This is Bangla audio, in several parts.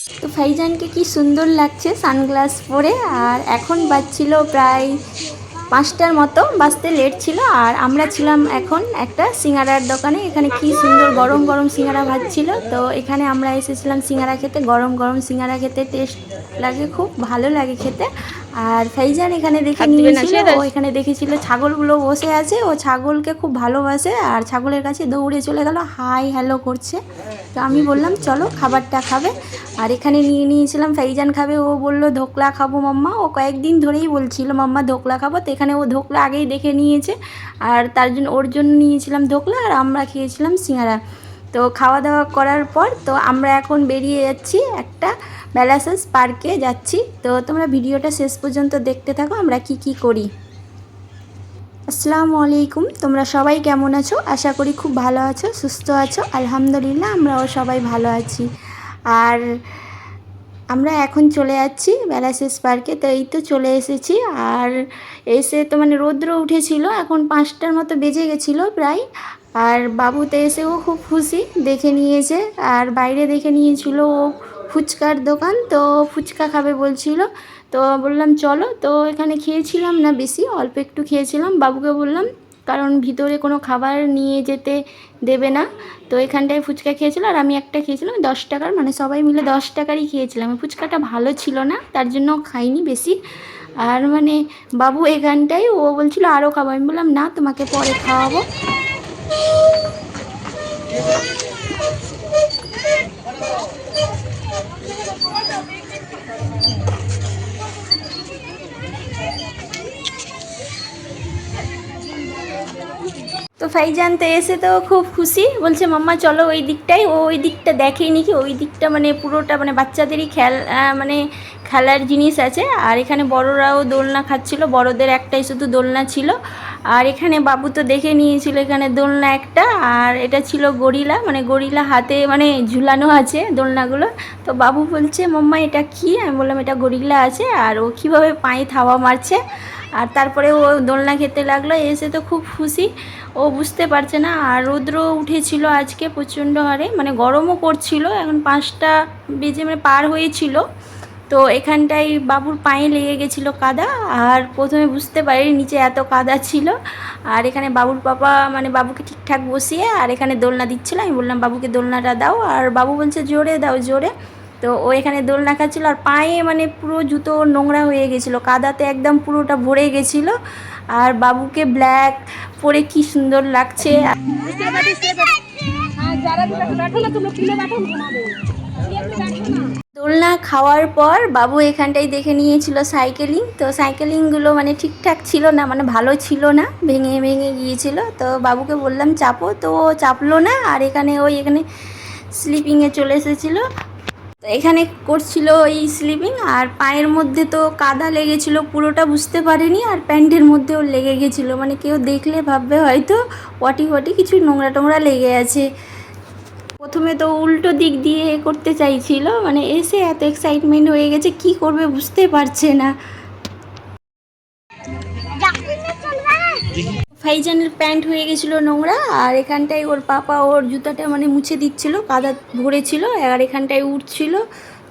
তো ফাইজানকে কি সুন্দর লাগছে সানগ্লাস পরে। আর এখন বাজছিল প্রায় 5টার মতো, বাজতে লেট ছিল। আর আমরা ছিলাম এখন একটা সিঙ্গারার দোকানে। এখানে কি সুন্দর গরম গরম সিঙ্গারা ভাজছিল। তো এখানে আমরা এসেছিলাম সিঙ্গারা খেতে। গরম গরম সিঙ্গারা খেতে টেস্ট লাগে, খুব ভালো লাগে খেতে। আর ফাইজান এখানে দেখে নিয়েছিল, ও এখানে দেখেছিল ছাগলগুলো বসে আছে, ও ছাগলকে খুব ভালোবাসে। আর ছাগলের কাছে দৌড়ে চলে গেল, হাই হ্যালো করছে। তো আমি বললাম চলো খাবারটা খাবে। আর এখানে নিয়ে নিয়েছিলাম, ফাইজান খাবে। ও বলল ধোকলা খাবো মাম্মা। ও কয়েকদিন ধরেই বলছিল মাম্মা ধোকলা খাবো। তো এখানে ও ধোকলা আগেই দেখে নিয়েছে, আর তার জন্য ওর জন্য নিয়েছিলাম ধোকলা, আর আমরা খেয়েছিলাম সিঙ্গারা। তো খাওয়া দাওয়া করার পর তো আমরা এখন বেরিয়ে যাচ্ছি, একটা বেলাসাস পার্কে যাচ্ছি। তো তোমরা ভিডিওটা শেষ পর্যন্ত দেখতে থাকো আমরা কি কি করি। আসসালামু আলাইকুম, তোমরা সবাই কেমন আছো? আশা করি খুব ভালো আছো, সুস্থ আছো। আলহামদুলিল্লাহ আমরাও সবাই ভালো আছি। আর আমরা এখন চলে যাচ্ছি বেলাসেস পার্কে। তো এই তো চলে এসেছি। আর এসে তো মানে রৌদ্র উঠেছিল, এখন 5টার মতো বেজে গেছিলো প্রায়। আর বাবু তো এসেও খুব খুশি, দেখে নিয়েছে। আর বাইরে দেখে নিয়েছিল ও ফুচকার দোকান, তো ফুচকা খাবে বলছিল। তো বললাম চলো। তো এখানে খেয়েছিলাম না বেশি, অল্প একটু খেয়েছিলাম। বাবুকে বললাম, কারণ ভিতরে কোনো খাবার নিয়ে যেতে দেবে না। তো এখানটায় ফুচকা খেয়েছিল, আর আমি একটা খেয়েছিলাম 10 টাকার, মানে সবাই মিলে 10 টাকারই খেয়েছিলাম। ফুচকাটা ভালো ছিল না, তার জন্য খাইনি বেশি। আর মানে বাবু এখানটায় ও বলছিল আরও খাবো। আমি বললাম না, তোমাকে পরে খাওয়াবো। তো ফাইজান তো এসে তো খুব খুশি, বলছে মাম্মা চলো ওই দিকটাই। ও ওই দিকটা দেখেনি কি, ওই দিকটা মানে পুরোটা মানে বাচ্চাদেরই মানে খেলার জিনিস আছে। আর এখানে বড়রাও দোলনা খাচ্ছিল, বড়দের একটাই শুধু দোলনা ছিল। আর এখানে বাবু তো দেখে নিয়েছিল এখানে দোলনা একটা, আর এটা ছিল গরিলা, মানে গরিলা হাতে মানে ঝুলানো আছে দোলনাগুলো। তো বাবু বলছে মাম্মা এটা কি? আমি বললাম এটা গরিলা আছে। আর ও কীভাবে পায়ে থাবা মারছে। আর তারপরে ও দোলনা খেতে লাগলো। এসে তো খুব খুশি, ও বুঝতে পারছে না। আর রৌদ্র উঠেছিল আজকে প্রচণ্ড হারে, মানে গরমও করছিল। এখন 5টা বেজে মানে পার হয়েছিল। তো এখানটায় বাবুর পায়ে লেগে গেছিলো কাদা। আর প্রথমে বুঝতে পারিনি নিচে এত কাদা ছিল। আর এখানে বাবুর পাপা মানে বাবুকে ঠিকঠাক বসিয়ে আর এখানে দোলনা দিচ্ছিলো। আমি বললাম বাবুকে দোলনাটা দাও, আর বাবু বলছে জোরে দাও জোরে। তো ও এখানে দোলনা খাচ্ছিলো, আর পায়ে মানে পুরো জুতো নোংরা হয়ে গেছিলো, কাদাতে একদম পুরোটা ভরে গেছিলো। আর বাবুকে ব্ল্যাক পরে কি সুন্দর লাগছে। দোলনা খাওয়ার পর বাবু এখানটাই দেখে নিয়েছিল সাইকেলিং। তো সাইকেলিংগুলো মানে ঠিকঠাক ছিল না, মানে ভালো ছিল না, ভেঙে ভেঙে গিয়েছিল। তো বাবুকে বললাম চাপো, তো ও চাপলো না। আর এখানে এখানে স্লিপিংয়ে চলে এসেছিলো। তো এখানে করছিল ওই স্লিপিং। আর পায়ের মধ্যে তো কাদা লেগেছিলো, পুরোটা বুঝতে পারেনি। আর প্যান্টের মধ্যেও লেগে গেছিলো, মানে কেউ দেখলে ভাববে হয়তো পটি কিছু নোংরা টোংরা লেগে আছে। প্রথমে তো উল্টো দিক দিয়ে করতে চাইছিল, মানে এসে এত এক্সাইটমেন্ট হয়ে গেছে, কি করবে বুঝতে পারছে না। ফাইজানের প্যান্ট হয়ে গেছিলো নোংরা। আর এখানটায় ওর পাপা ওর জুতাটা মানে মুছে দিচ্ছিল, কাদা ভরেছিল। আর এখানটায় উঠছিল,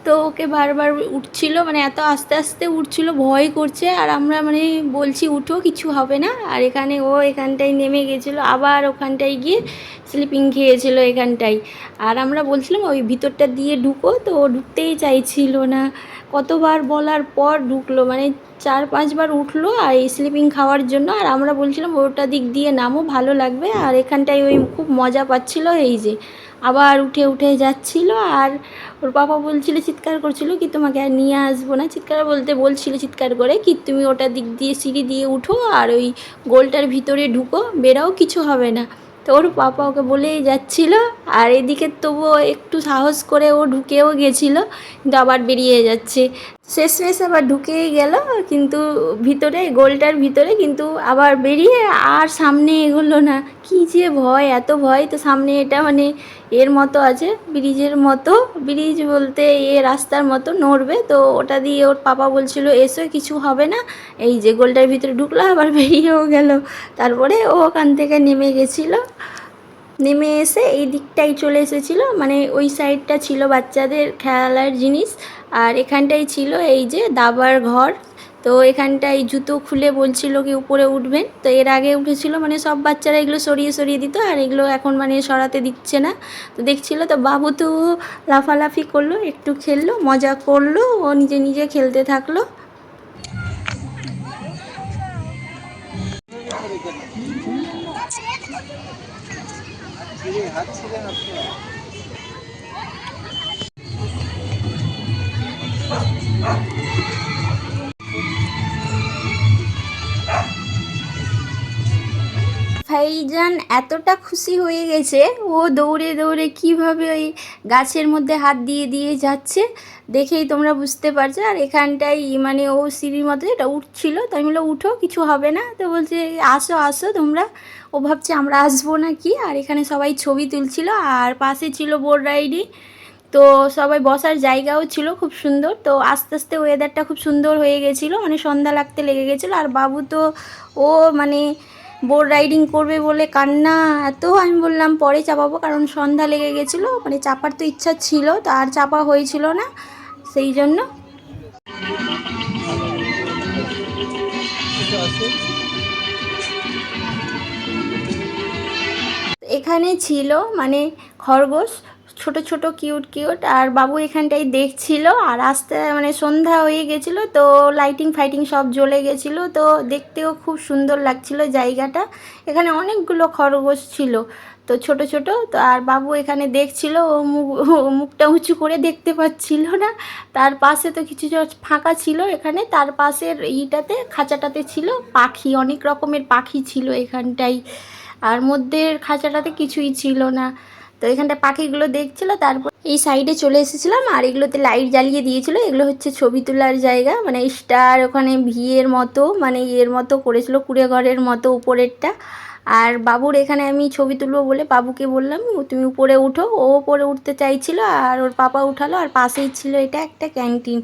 তো ওকে বারবার উঠছিল, মানে এত আস্তে আস্তে উঠছিল, ভয় করছে। আর আমরা মানে বলছি উঠো কিছু হবে না। আর এখানে ও এখানটায় নেমে গেছিলো, আবার ওখানটায় গিয়ে স্লিপিং খেয়েছিল এখানটায়। আর আমরা বলছিলাম ওই ভিতরটা দিয়ে ঢুকো, তো ও ঢুকতেই চাইছিল না। কতবার বলার পর ঢুকলো, মানে 4-5বার উঠলো আর এই স্লিপিং খাওয়ার জন্য। আর আমরা বলছিলাম ওটা দিক দিয়ে নামো, ভালো লাগবে। আর এখানটায় ওই খুব মজা পাচ্ছিল, এই যে আবার উঠে উঠে যাচ্ছিল। আর ওর বাবা বলছিল, চিৎকার করছিল কি তোমাকে আর নিয়ে আসবো না, চিৎকার বলছিল চিৎকার করে কি তুমি ওটা দিক দিয়ে সিঁড়ি দিয়ে উঠো, আর ওই গোলটার ভিতরে ঢুকো, বেরাও, কিছু হবে না। তো ওর পাপা ওকে বলেই যাচ্ছিল। আর এদিকে তবুও একটু সাহস করে ও ঢুকেও গেছিলো, কিন্তু আবার বেরিয়ে যাচ্ছে। শেষমেশ আবার ঢুকেই গেল, কিন্তু ভিতরে গোলটার ভিতরে, কিন্তু আবার বেরিয়ে আর সামনে এগোলো না। কী যে ভয়, এত ভয়। তো সামনে এটা মানে এর মতো আছে, ব্রিজের মতো, ব্রিজ বলতে রাস্তার মতো নড়বে। তো ওটা দিয়ে ওর পাপা বলছিল এসো কিছু হবে না। এই যে গোলটার ভিতরে ঢুকলো, আবার বেরিয়েও গেল। তারপরে ও ওখান থেকে নেমে গেছিলো। নেমে এসে এই দিকটাই চলে এসেছিলো, মানে ওই সাইডটা ছিল বাচ্চাদের খেলার জিনিস, আর এখানটাই ছিল এই যে দাবার ঘর। তো এখানটায় জুতো খুলে বলছিল কি উপরে উঠবেন, তো এর আগে উঠেছিল, মানে সব বাচ্চারা এগুলো সরিয়ে সরিয়ে দিত, আর এগুলো এখন মানে সরাতে দিচ্ছে না। তো দেখছিল, তো বাবু তো লাফালাফি করলো, একটু খেললো, মজা করলো, ও নিজে নিজে খেলতে থাকলো। ভাইজান এতটা খুশি হয়ে গেছে, ও দৌড়ে দৌড়ে কিভাবে ওই গাছের মধ্যে হাত দিয়ে দিয়ে যাচ্ছে, দেখেই তোমরা বুঝতে পারছো। আর এখানটাই মানে ও সিঁড়ির মধ্যে এটা উঠছিল, তো আমি বললাম উঠো, কিছু হবে না। তো বলছে আসো আসো তোমরা, ও ভাবছে আমরা আসবো না কি। আর এখানে সবাই ছবি তুলছিল, আর পাশে ছিল বোট রাইডিং, তো সবাই বসার জায়গাও ছিল খুব সুন্দর। তো আস্তে আস্তে ওয়েদারটা খুব সুন্দর হয়ে গেছিলো, মানে সন্ধ্যা লাগতে লেগে গেছিলো। আর বাবু তো ও মানে বোট রাইডিং করবে বলে কান্না এত, আমি বললাম পরে চাপাবো, কারণ সন্ধ্যা লেগে গেছিলো, মানে চাপার তো ইচ্ছা ছিল, তো আর চাপা হয়েছিল না, সেই জন্য। এখানে ছিল মানে খরগোশ, ছোট ছোট কিউট কিউট, আর বাবু এখানটাই দেখছিল। আর আস্তে মানে সন্ধ্যা হয়ে গেছিলো, তো লাইটিং ফাইটিং সব জ্বলে গেছিলো, তো দেখতেও খুব সুন্দর লাগছিল জায়গাটা। এখানে অনেকগুলো খরগোশ ছিল, তো ছোট ছোট। তো আর বাবু এখানে দেখছিল, ও মুখটা উঁচু করে দেখতে পাচ্ছিল না। তার পাশে তো কিছু ফাঁকা ছিল, এখানে তার পাশের ইটাতে খাঁচাটাতে ছিল পাখি, অনেক রকমের পাখি ছিল এখানটায়, আর মধ্যের খাঁচাটাতে কিছুই ছিল না। তো এখানটা পাখিগুলো দেখছিল, তারপর এই সাইডে চলে এসেছিলাম, আর এগুলোতে লাইট জ্বালিয়ে দিয়েছিল। এগুলো হচ্ছে ছবি তোলার জায়গা, মানে স্টার ওখানে ভিয়ের মতো, মানে ইয়ের মতো করেছিল, কুড়ে ঘরের মতো উপরেরটা। আর বাবুর এখানে আমি ছবি তুলবো বলে বাবুকে বললাম তুমি উপরে উঠো, ও উপরে উঠতে চাইছিল, আর ওর পাপা উঠালো। আর পাশেই ছিল এটা একটা ক্যান্টিন,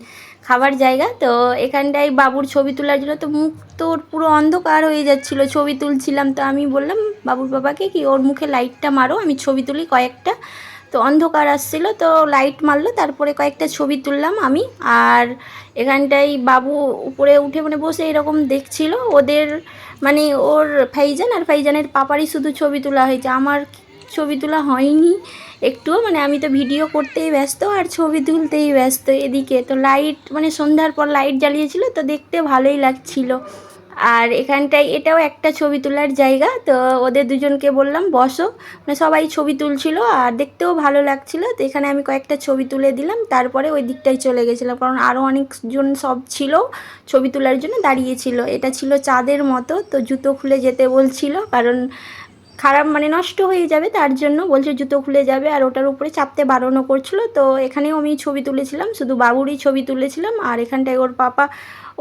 খাবার জায়গা। তো এখানটায় বাবুর ছবি তোলার জন্য, তো মুখ তোর পুরো অন্ধকার হয়ে যাচ্ছিল, ছবি তুলছিলাম। তো আমি বললাম বাবুর বাবাকে কি ওর মুখে লাইটটা মারো, আমি ছবি তুলি কয়েকটা। তো অন্ধকার আসছিল, তো লাইট মারলো, তারপরে কয়েকটা ছবি তুললাম আমি। আর এখানটায় বাবু উপরে উঠে মানে বসে এরকম দেখছিল ওদের, মানে ওর ফাইজান আর ফাইজানের পাপারই শুধু ছবি তোলা হয়েছে, আমার ছবি তোলা হয়নি একটুও, মানে আমি তো ভিডিও করতেই ব্যস্ত আর ছবি তুলতেই ব্যস্ত এদিকে। তো লাইট মানে সন্ধ্যার পর লাইট জ্বালিয়েছিল, তো দেখতে ভালোই লাগছিল। আর এখানটায় এটাও একটা ছবি তোলার জায়গা, তো ওদের দুজনকে বললাম বসো, মানে সবাই ছবি তুলছিল আর দেখতেও ভালো লাগছিল। তো এখানে আমি কয়েকটা ছবি তুলে দিলাম, তারপরে ওই দিকটায় চলে গেছিলাম, কারণ আরও অনেকজন সব ছিল ছবি তোলার জন্য দাঁড়িয়েছিল। এটা ছিল চাঁদের মতো, তো জুতো খুলে যেতে বলছিল, কারণ খারাপ মানে নষ্ট হয়ে যাবে, তার জন্য বলছে জুতো খুলে যাবে, আর ওটার উপরে চাপতে বারণও করছিল। তো এখানেও আমি ছবি তুলেছিলাম, শুধু বাবুরই ছবি তুলেছিলাম। আর এখানটায় ওর পাপা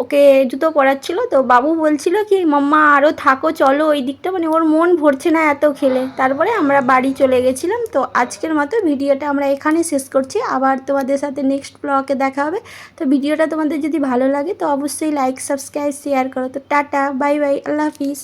ওকে জুতো পরাচ্ছিল, তো বাবু বলছিল কি মাম্মা আরও থাকো, চলো ওই দিকটা, মানে ওর মন ভরছে না এত খেলে। তারপরে আমরা বাড়ি চলে গেছিলাম। তো আজকের মতো ভিডিওটা আমরা এখানে শেষ করছি, আবার তোমাদের সাথে নেক্সট ব্লগে দেখা হবে। তো ভিডিওটা তোমাদের যদি ভালো লাগে তো অবশ্যই লাইক সাবস্ক্রাইব শেয়ার করো। তো টাটা, বাই বাই, আল্লাহ হাফিজ।